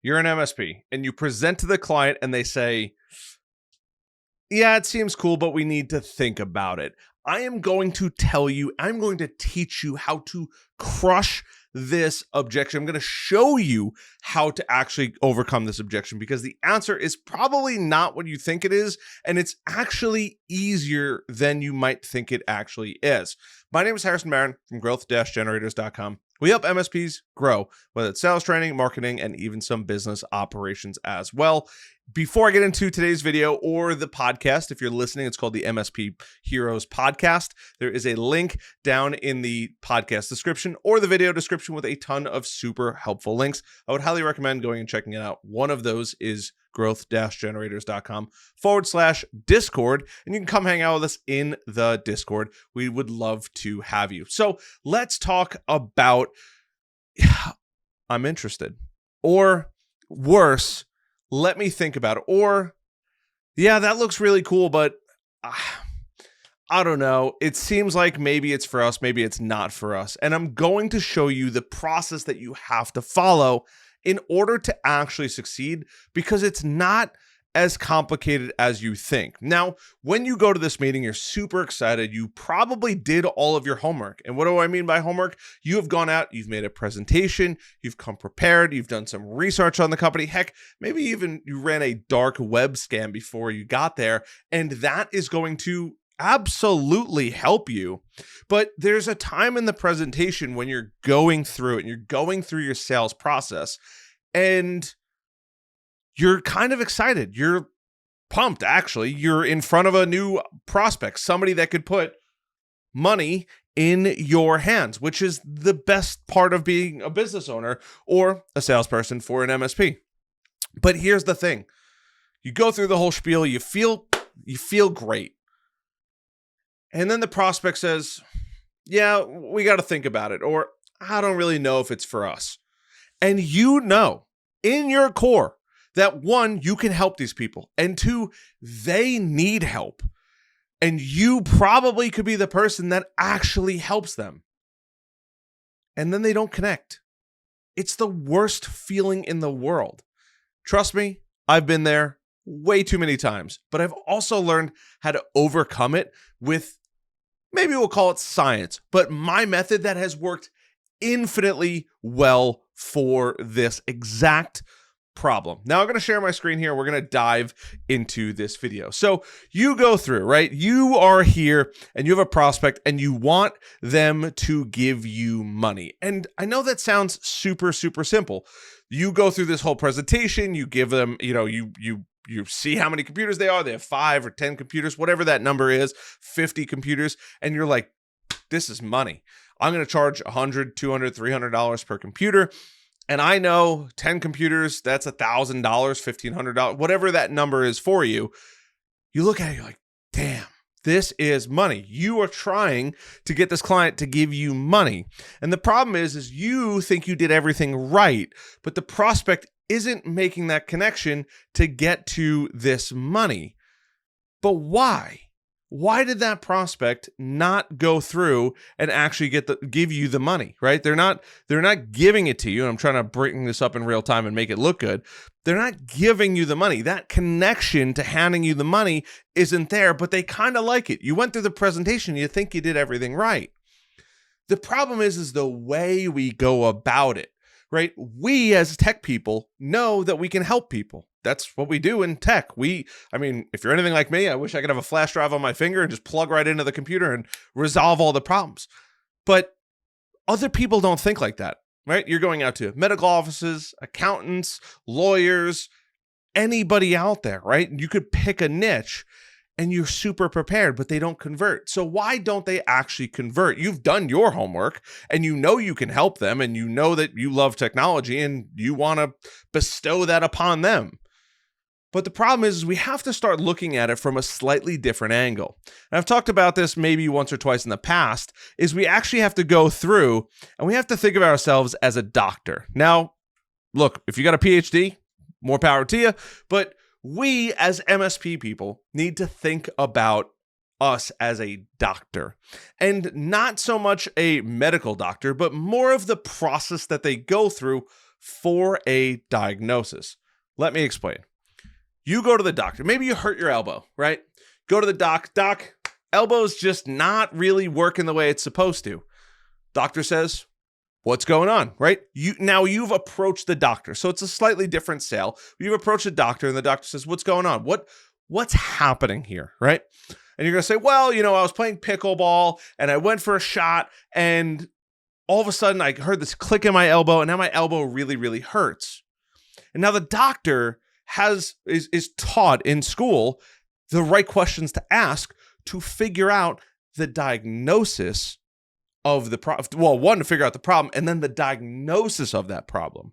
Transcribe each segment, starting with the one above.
You're an MSP and you present to the client and they say, yeah, it seems cool, but we need to think about it. I am going to tell you, I'm going to teach you how to crush this objection. I'm going to show you how to actually overcome this objection, because the answer is probably not what you think it is, and it's actually easier than you might think it actually is. My name is Harrison Barron from growth-generators.com. We help MSPs grow, whether it's sales training, marketing, and even some business operations as well. Before I get into today's video or the podcast, if you're listening, it's called the MSP Heroes Podcast. There is a link down in the podcast description or the video description with a ton of super helpful links. I would highly recommend going and checking it out. One of those is growth-generators.com/Discord, and you can come hang out with us in the Discord. We would love to have you. So let's talk about I'm interested, or worse, let me think about it, or yeah, that looks really cool, but I don't know. It seems like maybe it's for us, maybe it's not for us. And I'm going to show you the process that you have to follow in order to actually succeed, because it's not as complicated as you think. Now, when you go to this meeting, you're super excited. You probably did all of your homework. And what do I mean by homework? You have gone out, you've made a presentation, you've come prepared, you've done some research on the company. Heck, maybe even you ran a dark web scam before you got there, and that is going to absolutely help you. But there's a time in the presentation when you're going through it and you're going through your sales process and you're kind of excited. You're pumped, actually. You're in front of a new prospect, somebody that could put money in your hands, which is the best part of being a business owner or a salesperson for an MSP. But here's the thing. You go through the whole spiel, you feel great. And then the prospect says, yeah, we got to think about it, or I don't really know if it's for us. And you know in your core that one, you can help these people, and two, they need help. And you probably could be the person that actually helps them. And then they don't connect. It's the worst feeling in the world. Trust me, I've been there way too many times, but I've also learned how to overcome it with, maybe we'll call it science, but my method that has worked infinitely well for this exact problem. Now I'm going to share my screen here. We're going to dive into this video. So you go through, right? You are here and you have a prospect and you want them to give you money. And I know that sounds super, super simple. You go through this whole presentation, you give them, you see how many computers they are. They have 5 or 10 computers, whatever that number is, 50 computers. And you're like, this is money. I'm going to charge $100, $200, $300 per computer. And I know 10 computers, that's $1,000, $1,500, whatever that number is for you. You look at it, you're like, damn, this is money. You are trying to get this client to give you money. And the problem is you think you did everything right, but the prospect isn't making that connection to get to this money. But why? Why did that prospect not go through and actually give you the money, right? They're not giving it to you. And I'm trying to bring this up in real time and make it look good. They're not giving you the money. That connection to handing you the money isn't there, but they kind of like it. You went through the presentation, you think you did everything right. The problem is the way we go about it, right? We as tech people know that we can help people. That's what we do in tech. If you're anything like me, I wish I could have a flash drive on my finger and just plug right into the computer and resolve all the problems. But other people don't think like that, right? You're going out to medical offices, accountants, lawyers, anybody out there, right? You could pick a niche and you're super prepared, but they don't convert. So why don't they actually convert? You've done your homework and you know you can help them and you know that you love technology and you want to bestow that upon them. But the problem is we have to start looking at it from a slightly different angle. And I've talked about this maybe once or twice in the past, is we actually have to go through and we have to think of ourselves as a doctor. Now, look, if you got a PhD, more power to you, but we as MSP people need to think about us as a doctor, and not so much a medical doctor, but more of the process that they go through for a diagnosis. Let me explain. You go to the doctor. Maybe you hurt your elbow, right? Go to the doc. Doc, elbow's just not really working the way it's supposed to. Doctor says, what's going on, right? You've approached the doctor. So it's a slightly different sale. You've approached the doctor and the doctor says, what's going on? What's happening here, right? And you're going to say, well, I was playing pickleball and I went for a shot and all of a sudden I heard this click in my elbow and now my elbow really, really hurts. And now the doctor is taught in school the right questions to ask to figure out the diagnosis of the problem. Well, one, to figure out the problem, and then the diagnosis of that problem,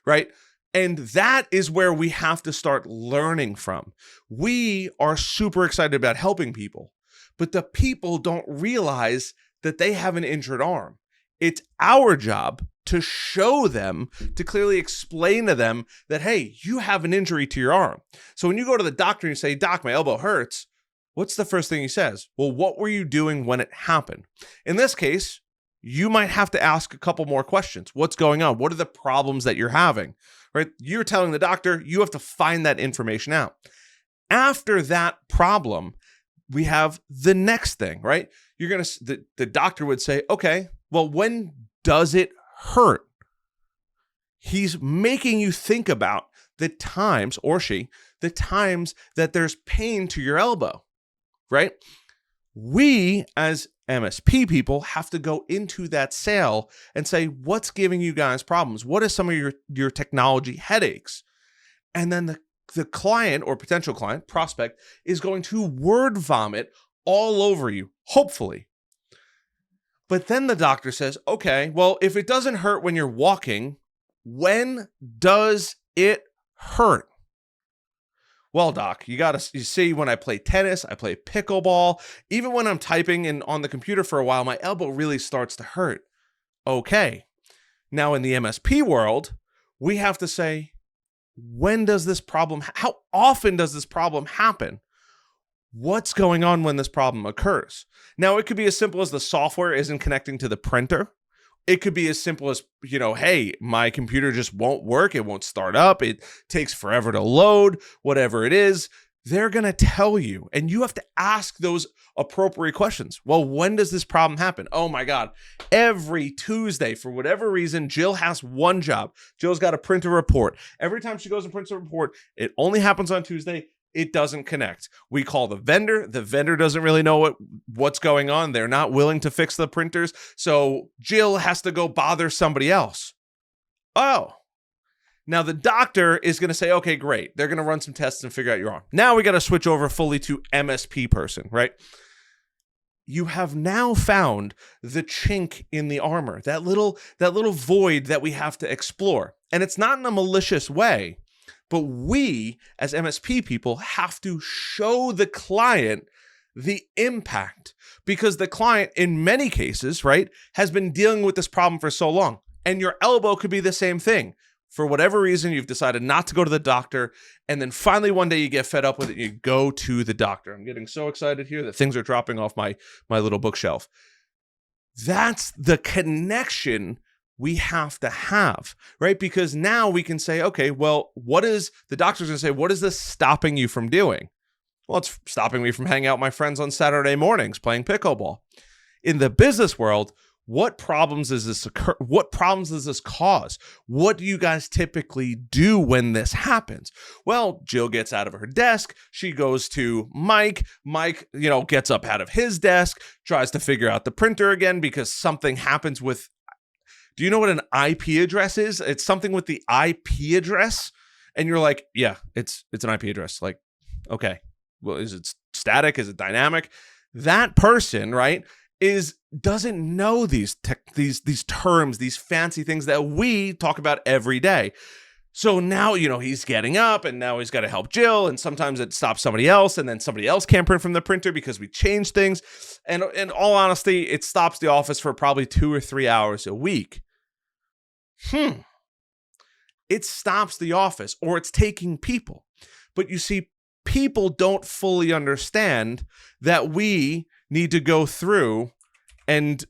right? And that is where we have to start learning from. We are super excited about helping people, but the people don't realize that they have an injured arm. It's our job to show them, to clearly explain to them that, hey, you have an injury to your arm. So when you go to the doctor and you say, doc, my elbow hurts, what's the first thing he says? Well, what were you doing when it happened? In this case, you might have to ask a couple more questions. What's going on? What are the problems that you're having? Right? You're telling the doctor, you have to find that information out. After that problem, we have the next thing, right? The doctor would say, okay, well, when does it hurt? He's making you think about the times, or the times that there's pain to your elbow, right? We as MSP people have to go into that sale and say, what's giving you guys problems? What are some of your technology headaches? And then the client or potential client, prospect, is going to word vomit all over you, hopefully. But then the doctor says, okay, well, if it doesn't hurt when you're walking, when does it hurt? Well, doc, you see, when I play tennis, I play pickleball, even when I'm typing on the computer for a while, my elbow really starts to hurt. Okay. Now in the MSP world, we have to say, how often does this problem happen? What's going on when this problem occurs? Now, it could be as simple as the software isn't connecting to the printer. It could be as simple as, hey, my computer just won't work. It won't start up. It takes forever to load, whatever it is. They're going to tell you, and you have to ask those appropriate questions. Well, when does this problem happen? Oh my God. Every Tuesday, for whatever reason, Jill has one job. Jill's got to print a report. Every time she goes and prints a report, it only happens on Tuesday. It doesn't connect. We call the vendor. The vendor doesn't really know what's going on. They're not willing to fix the printers. So Jill has to go bother somebody else. Oh, now the doctor is going to say, okay, great. They're going to run some tests and figure out your arm. Now we got to switch over fully to MSP person, right? You have now found the chink in the armor, that little void that we have to explore. And it's not in a malicious way. But we, as MSP people, have to show the client the impact, because the client, in many cases, right, has been dealing with this problem for so long. And your elbow could be the same thing. For whatever reason, you've decided not to go to the doctor, and then finally one day you get fed up with it and you go to the doctor. I'm getting so excited here that things are dropping off my little bookshelf. That's the connection we have to have, right? Because now we can say, okay, well, the doctor's going to say, what is this stopping you from doing? Well, it's stopping me from hanging out with my friends on Saturday mornings playing pickleball. In the business world, what problems does this occur? What problems does this cause? What do you guys typically do when this happens? Well, Jill gets out of her desk. She goes to Mike. Mike, gets up out of his desk, tries to figure out the printer again because something happens with. Do you know what an IP address is? It's something with the IP address. And you're like, yeah, it's an IP address. Like, okay, well, is it static? Is it dynamic? That person, right, doesn't know these terms, these fancy things that we talk about every day. So now, he's getting up and now he's got to help Jill, and sometimes it stops somebody else, and then somebody else can't print from the printer because we changed things. And in all honesty, it stops the office for probably 2 or 3 hours a week. It stops the office, or it's taking people. But you see, people don't fully understand that we need to go through and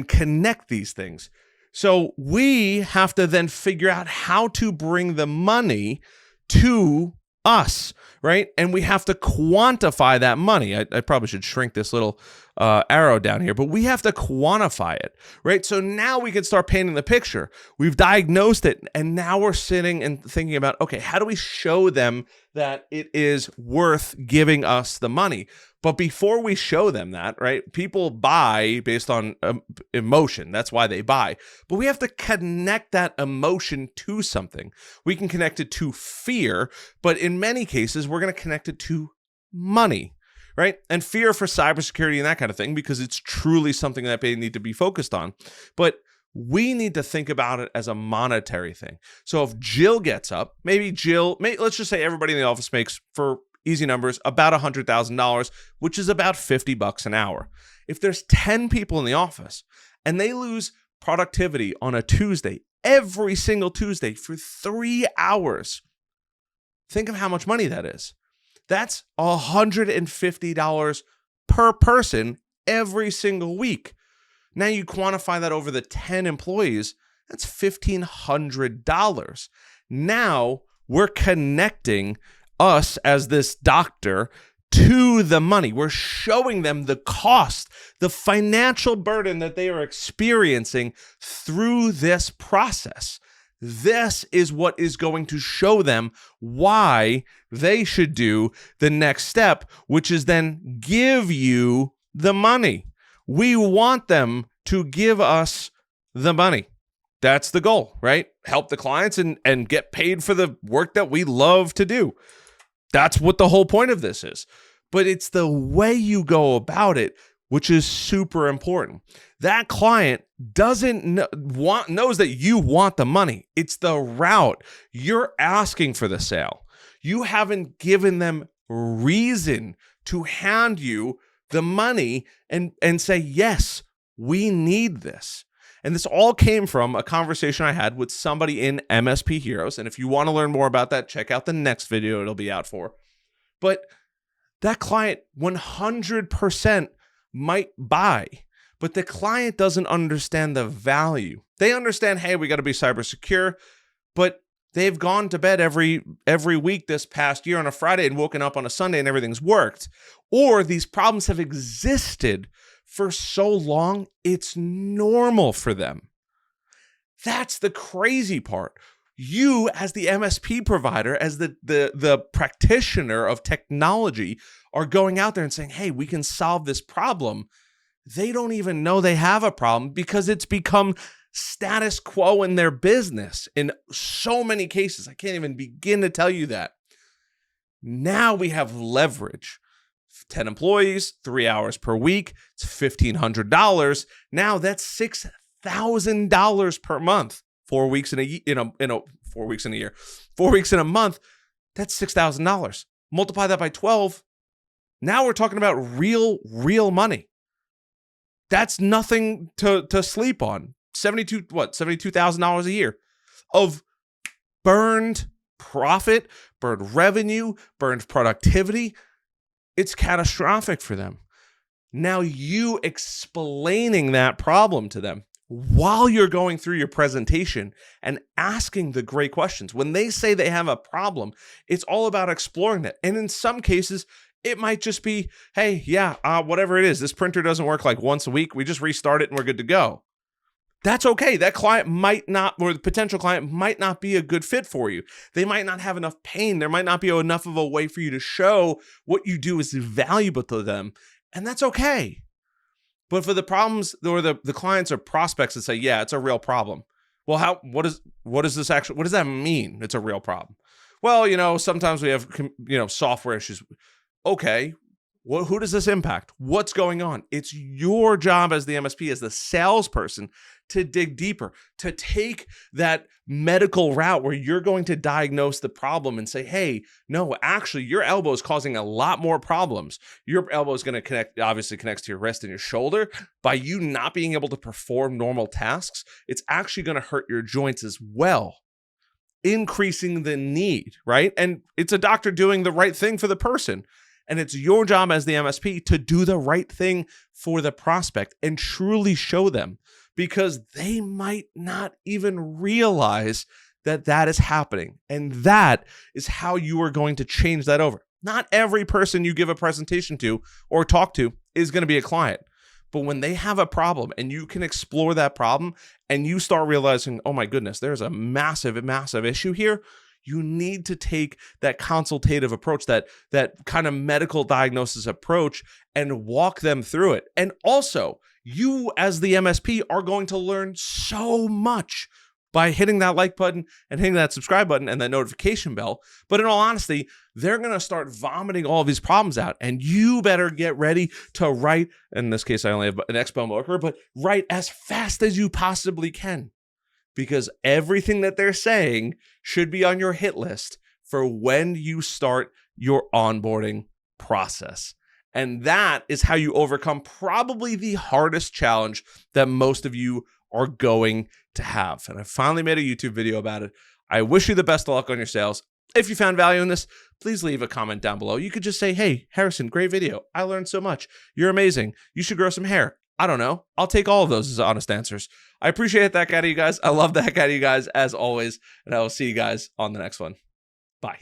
connect these things. So we have to then figure out how to bring the money to us, right? And we have to quantify that money. I probably should shrink this little arrow down here, but we have to quantify it, right? So now we can start painting the picture. We've diagnosed it, and now we're sitting and thinking about, okay, how do we show them that it is worth giving us the money? But before we show them that, right, people buy based on emotion. That's why they buy. But we have to connect that emotion to something. We can connect it to fear, but in many cases, we're going to connect it to money, right? And fear for cybersecurity and that kind of thing, because it's truly something that they need to be focused on. But we need to think about it as a monetary thing. So if Jill gets up, let's just say everybody in the office makes, for easy numbers, about $100,000, which is about $50 an hour. If there's 10 people in the office and they lose productivity on a Tuesday, every single Tuesday for 3 hours, think of how much money that is. That's $150 per person every single week. Now you quantify that over the 10 employees, that's $1,500. Now we're connecting us as this doctor to the money. We're showing them the cost, the financial burden that they are experiencing through this process. This is what is going to show them why they should do the next step, which is then give you the money. We want them to give us the money. That's the goal, right? Help the clients and get paid for the work that we love to do. That's what the whole point of this is. But it's the way you go about it, which is super important. That client knows that you want the money. It's the route. You're asking for the sale. You haven't given them reason to hand you the money and say, yes, we need this. And this all came from a conversation I had with somebody in MSP Heroes. And if you want to learn more about that, check out the next video it'll be out for. But that client 100% might buy, but the client doesn't understand the value. They understand, hey, we got to be cyber secure, but they've gone to bed every week this past year on a Friday and woken up on a Sunday and everything's worked. Or these problems have existed for so long, it's normal for them. That's the crazy part. You, as the MSP provider, as the practitioner of technology, are going out there and saying, hey, we can solve this problem. They don't even know they have a problem because it's become status quo in their business in so many cases. I can't even begin to tell you that. Now we have leverage. 10 employees, 3 hours per week, it's $1,500. Now that's $6,000 per month. 4 weeks in a year, 4 weeks in a year, 4 weeks in a month, that's $6,000. Multiply that by 12. Now we're talking about real money. That's nothing to sleep on. $72,000 a year of burned profit, burned revenue, burned productivity. It's catastrophic for them. Now you explaining that problem to them while you're going through your presentation and asking the great questions. When they say they have a problem, it's all about exploring that. And in some cases, it might just be, hey, whatever it is, this printer doesn't work like once a week. We just restart it and we're good to go. That's okay. That client might not, or the potential client might not be a good fit for you. They might not have enough pain. There might not be enough of a way for you to show what you do is valuable to them. And that's okay. But for the problems or the clients or prospects that say, yeah, it's a real problem. Well, what does that mean? It's a real problem. Well, sometimes we have, software issues. Okay. Well, who does this impact? What's going on? It's your job as the MSP, as the salesperson, to dig deeper, to take that medical route where you're going to diagnose the problem and say, hey, no, actually, your elbow is causing a lot more problems. Your elbow is going to obviously connects to your wrist and your shoulder. By you not being able to perform normal tasks, it's actually going to hurt your joints as well, increasing the need, right? And it's a doctor doing the right thing for the person. And it's your job as the MSP to do the right thing for the prospect and truly show them. because they might not even realize that that is happening. And that is how you are going to change that over. Not every person you give a presentation to or talk to is going to be a client. But when they have a problem and you can explore that problem and you start realizing, oh my goodness, there's a massive, massive issue here, you need to take that consultative approach, that kind of medical diagnosis approach, and walk them through it. And also, you as the MSP are going to learn so much by hitting that like button and hitting that subscribe button and that notification bell. But in all honesty, they're going to start vomiting all of these problems out, and you better get ready to write. In this case, I only have an Expo marker, but write as fast as you possibly can, because everything that they're saying should be on your hit list for when you start your onboarding process. And that is how you overcome probably the hardest challenge that most of you are going to have. And I finally made a YouTube video about it. I wish you the best of luck on your sales. If you found value in this, please leave a comment down below. You could just say, hey, Harrison, great video. I learned so much. You're amazing. You should grow some hair. I don't know. I'll take all of those as honest answers. I appreciate that out of you guys. I love that out of you guys as always. And I will see you guys on the next one. Bye.